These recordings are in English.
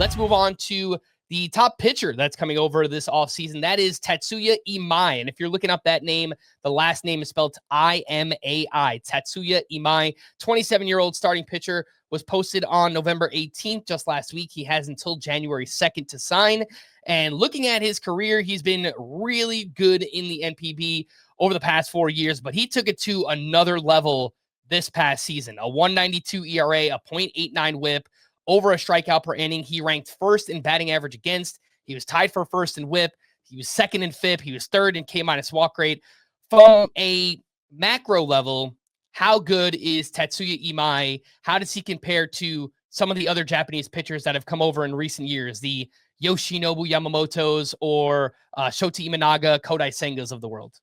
let's move on to the top pitcher that's coming over this offseason. That is Tatsuya Imai. And if you're looking up that name, the last name is spelled Imai. Tatsuya Imai, 27-year-old starting pitcher, was posted on November 18th, just last week. He has until January 2nd to sign. And looking at his career, he's been really good in the NPB over the past 4 years, but he took it to another level this past season. A 1.92 ERA, a .89 whip, over a strikeout per inning. He ranked first in batting average against. He was tied for first in whip. He was second in FIP. He was third in K- walk rate. From a macro level, how good is Tatsuya Imai? How does he compare to some of the other Japanese pitchers that have come over in recent years, the Yoshinobu Yamamotos or Shota Imanaga, Kodai Sengas of the world?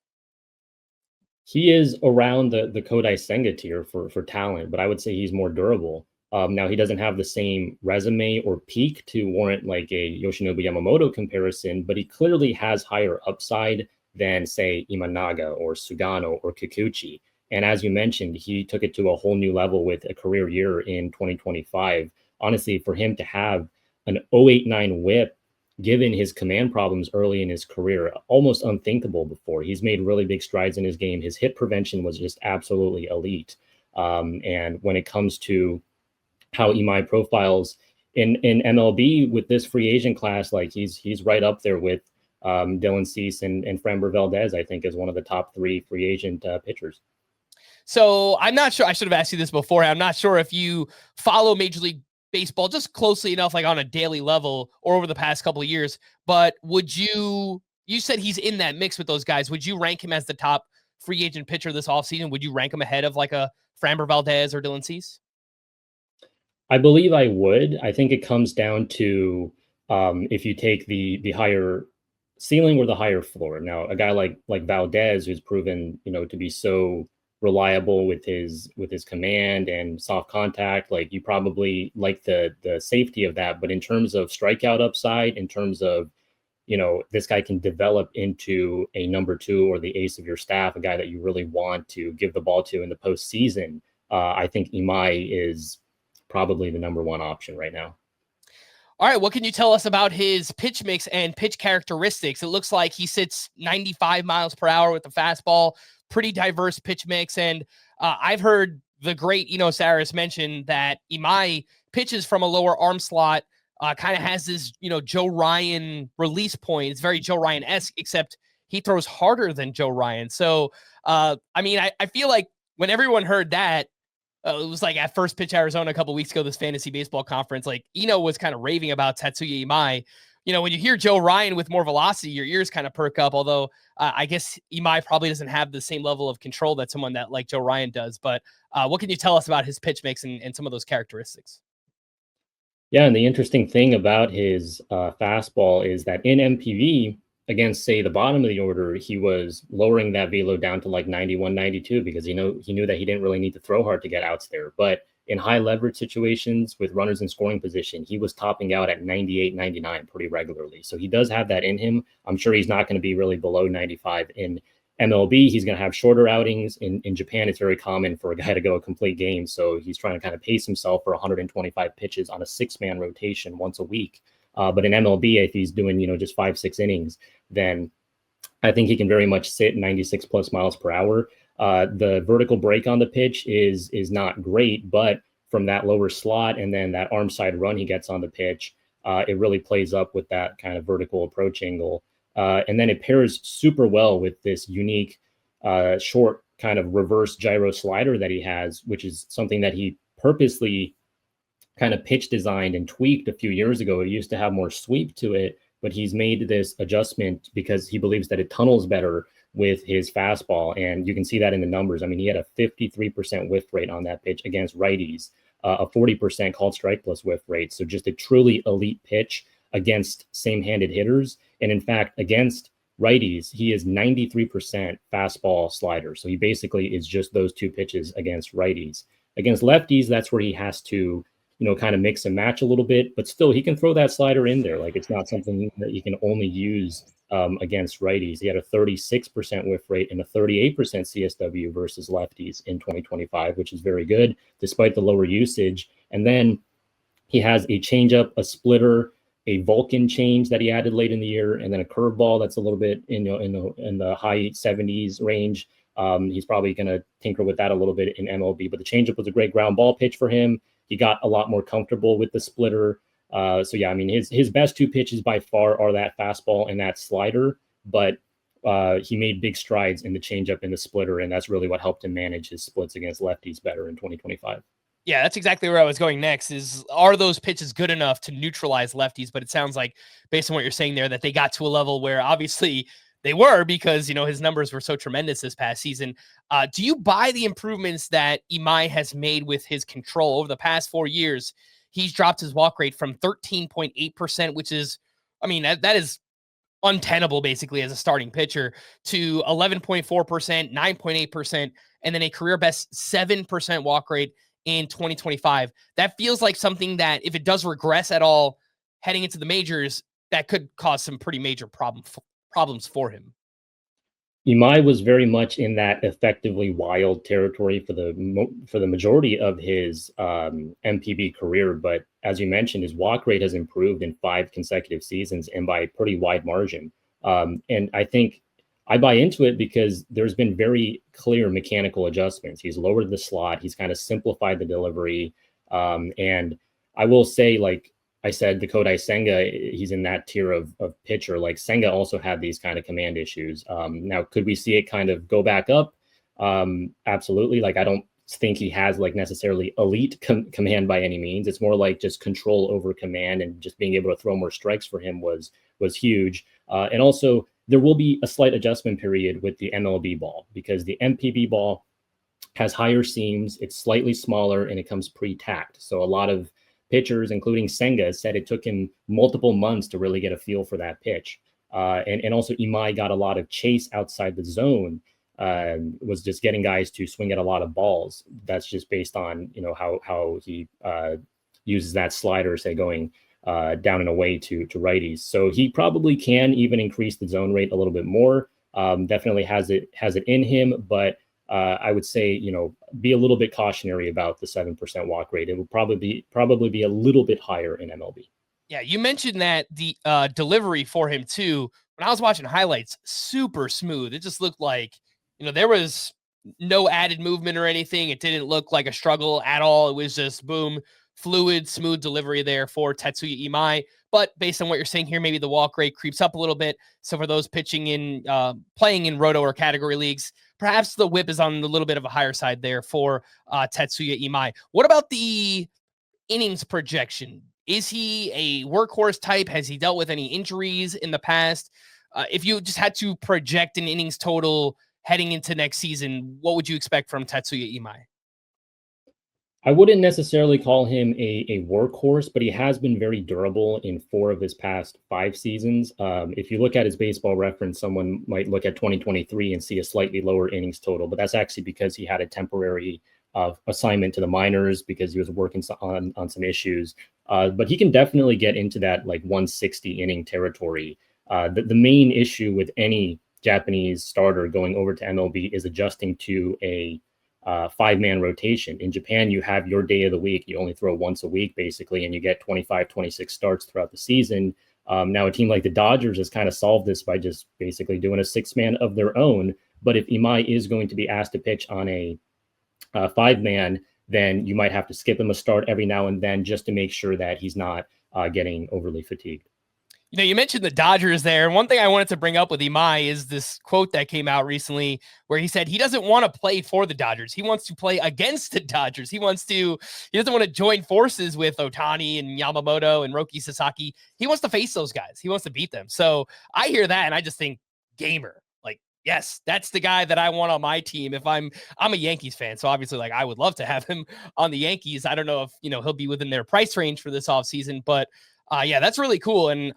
He is around the Kodai Senga tier for talent, but I would say he's more durable. Now, he doesn't have the same resume or peak to warrant like a Yoshinobu Yamamoto comparison, but he clearly has higher upside than, say, Imanaga or Sugano or Kikuchi. And as you mentioned, he took it to a whole new level with a career year in 2025. Honestly, for him to have an 0.89 whip, given his command problems early in his career, almost unthinkable before. He's made really big strides in his game. His hit prevention was just absolutely elite. And when it comes to how Imai profiles in MLB with this free agent class, like he's right up there with Dylan Cease and Framber Valdez, I think, is one of the top 3 free agent pitchers. So I'm not sure, I should have asked you this before. I'm not sure if you follow Major League Baseball just closely enough, like on a daily level or over the past couple of years, but would you said he's in that mix with those guys. Would you rank him as the top free agent pitcher this offseason? Would you rank him ahead of like a Framber Valdez or Dylan Cease? I believe I would. I think it comes down to if you take the higher ceiling or the higher floor. Now, a guy like Valdez, who's proven to be so reliable with his command and soft contact, like you probably like the safety of that. But in terms of strikeout upside, in terms of this guy can develop into a number 2 or the ace of your staff, a guy that you really want to give the ball to in the postseason, I think Imai is probably the number 1 option right now. All right, what can you tell us about his pitch mix and pitch characteristics? It looks like he sits 95 miles per hour with the fastball, pretty diverse pitch mix. And I've heard the great Eno Saris mention that Imai pitches from a lower arm slot, kind of has this, Joe Ryan release point. It's very Joe Ryan-esque, except he throws harder than Joe Ryan. So, I feel like when everyone heard that, it was like at First Pitch Arizona a couple weeks ago, this fantasy baseball conference, like Eno was kind of raving about Tatsuya Imai. When you hear Joe Ryan with more velocity, your ears kind of perk up, although I guess Imai probably doesn't have the same level of control that someone that like Joe Ryan does. But what can you tell us about his pitch mix and some of those characteristics? Yeah, and the interesting thing about his fastball is that in MPV, against, say, the bottom of the order, he was lowering that velo down to like 91, 92 because he knew that he didn't really need to throw hard to get outs there. But in high leverage situations with runners in scoring position, he was topping out at 98, 99 pretty regularly. So he does have that in him. I'm sure he's not going to be really below 95 in MLB. He's going to have shorter outings. In Japan, it's very common for a guy to go a complete game. So he's trying to kind of pace himself for 125 pitches on a 6-man rotation once a week. But in MLB, if he's doing, just 5-6 innings, then I think he can very much sit 96 plus miles per hour. The vertical break on the pitch is not great, but from that lower slot and then that arm side run he gets on the pitch, it really plays up with that kind of vertical approach angle. And then it pairs super well with this unique short kind of reverse gyro slider that he has, which is something that he purposely kind of pitch designed and tweaked a few years ago. It used to have more sweep to it, but he's made this adjustment because he believes that it tunnels better with his fastball. And you can see that in the numbers. I mean, he had a 53% whiff rate on that pitch against righties, a 40% called strike plus whiff rate. So just a truly elite pitch against same-handed hitters. And in fact, against righties, he is 93% fastball slider. So he basically is just those 2 pitches against righties. Against lefties, that's where he has to kind of mix and match a little bit, but still he can throw that slider in there. Like it's not something that you can only use against righties. He had a 36% whiff rate and a 38% CSW versus lefties in 2025, which is very good despite the lower usage. And then He has a changeup, a splitter, a Vulcan change that he added late in the year, and then a curveball that's a little bit in the high 70s range. He's probably going to tinker with that a little bit in MLB, but the changeup was a great ground ball pitch for him. He got a lot more comfortable with the splitter. So yeah, I mean, his best two pitches by far are that fastball and that slider, but he made big strides in the changeup and the splitter, and that's really what helped him manage his splits against lefties better in 2025. Yeah, that's exactly where I was going next is, are those pitches good enough to neutralize lefties? But it sounds like, based on what you're saying there, that they got to a level where obviously they were, because, his numbers were so tremendous this past season. Do you buy the improvements that Imai has made with his control over the past 4 years? He's dropped his walk rate from 13.8%, which is, I mean, that is untenable basically as a starting pitcher, to 11.4%, 9.8%, and then a career best 7% walk rate in 2025. That feels like something that, if it does regress at all heading into the majors, that could cause some pretty major problems for him. Imai was very much in that effectively wild territory for the majority of his MPB career, but as you mentioned, his walk rate has improved in 5 consecutive seasons and by a pretty wide margin. And I think I buy into it because there's been very clear mechanical adjustments. He's lowered the slot. He's kind of simplified the delivery. And I will say, like I said, the Kodai Senga, he's in that tier of pitcher. Like Senga also had these kind of command issues. Now, could we see it kind of go back up? Absolutely. Like, I don't think he has like necessarily elite command by any means. It's more like just control over command, and just being able to throw more strikes for him was huge. And also, there will be a slight adjustment period with the MLB ball, because the MPB ball has higher seams, it's slightly smaller, and it comes pre-tacked. So a lot of pitchers, including Senga, said it took him multiple months to really get a feel for that pitch. And also Imai got a lot of chase outside the zone, was just getting guys to swing at a lot of balls. That's just based on, how he uses that slider, say, going down and away to righties. So he probably can even increase the zone rate a little bit more. Definitely has it in him, but I would say, be a little bit cautionary about the 7% walk rate. It will probably be a little bit higher in MLB. Yeah, you mentioned that the delivery for him too. When I was watching highlights, super smooth. It just looked like, there was no added movement or anything. It didn't look like a struggle at all. It was just boom, fluid, smooth delivery there for Tatsuya Imai. But based on what you're saying here, maybe the walk rate creeps up a little bit. So for those pitching in, playing in roto or category leagues, perhaps the whip is on a little bit of a higher side there for Tatsuya Imai. What about the innings projection? Is he a workhorse type? Has he dealt with any injuries in the past? If you just had to project an innings total heading into next season, what would you expect from Tatsuya Imai? I wouldn't necessarily call him a workhorse, but he has been very durable in 4 of his past 5 seasons. If you look at his baseball reference, someone might look at 2023 and see a slightly lower innings total, but that's actually because he had a temporary assignment to the minors because he was working on some issues. But he can definitely get into that like 160 inning territory. The main issue with any Japanese starter going over to MLB is adjusting to a 5-man rotation. In Japan, you have your day of the week. You only throw once a week, basically, and you get 25, 26 starts throughout the season. Now, a team like the Dodgers has kind of solved this by just basically doing a 6-man of their own. But if Imai is going to be asked to pitch on a 5-man, then you might have to skip him a start every now and then just to make sure that he's not getting overly fatigued. You mentioned the Dodgers there. And one thing I wanted to bring up with Imai is this quote that came out recently where he said he doesn't want to play for the Dodgers. He wants to play against the Dodgers. He doesn't want to join forces with Ohtani and Yamamoto and Roki Sasaki. He wants to face those guys. He wants to beat them. So I hear that and I just think gamer. Like, yes, that's the guy that I want on my team. If I'm a Yankees fan, so obviously like I would love to have him on the Yankees. I don't know if, he'll be within their price range for this offseason, but yeah, that's really cool. And,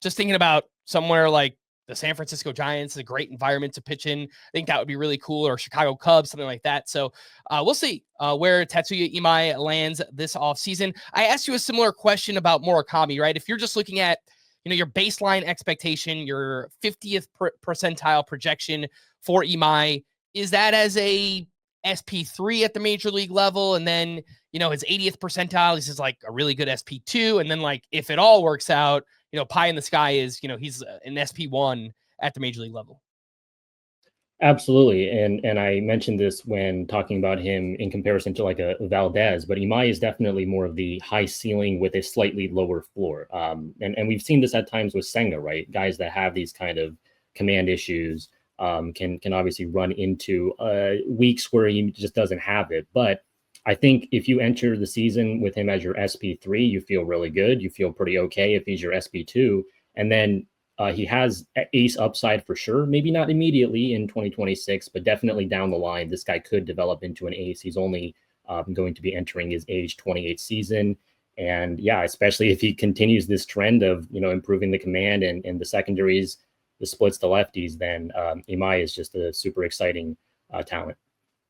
just thinking about somewhere like the San Francisco Giants, a great environment to pitch in. I think that would be really cool, or Chicago Cubs, something like that. So we'll see where Tatsuya Imai lands this offseason. I asked you a similar question about Murakami, right? If you're just looking at, your baseline expectation, your 50th percentile projection for Imai, is that as a SP3 at the major league level? And then, his 80th percentile. This is like a really good SP2. And then like, if it all works out, pie in the sky is, he's an SP1 at the major league level. Absolutely. And I mentioned this when talking about him in comparison to like a Valdez, but Imai is definitely more of the high ceiling with a slightly lower floor. And we've seen this at times with Senga, right? Guys that have these kind of command issues can obviously run into weeks where he just doesn't have it. But I think if you enter the season with him as your SP3, you feel really good. You feel pretty okay if he's your SP2. And then he has ace upside for sure. Maybe not immediately in 2026, but definitely down the line, this guy could develop into an ace. He's only going to be entering his age 28 season. And yeah, especially if he continues this trend of, improving the command and the secondaries, the splits to lefties, then Imai is just a super exciting talent.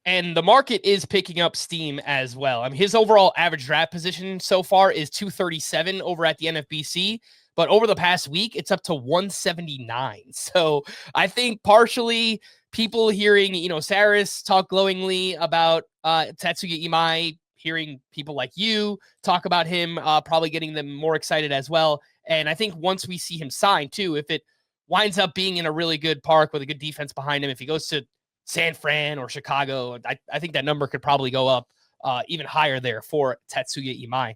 And the market is picking up steam as well. I mean, his overall average draft position so far is 237 over at the NFBC. But over the past week, it's up to 179. So I think partially people hearing, Saris talk glowingly about Tatsuya Imai, hearing people like you talk about him, probably getting them more excited as well. And I think once we see him sign too, if it winds up being in a really good park with a good defense behind him, if he goes to San Fran or Chicago, I think that number could probably go up even higher there for Tatsuya Imai.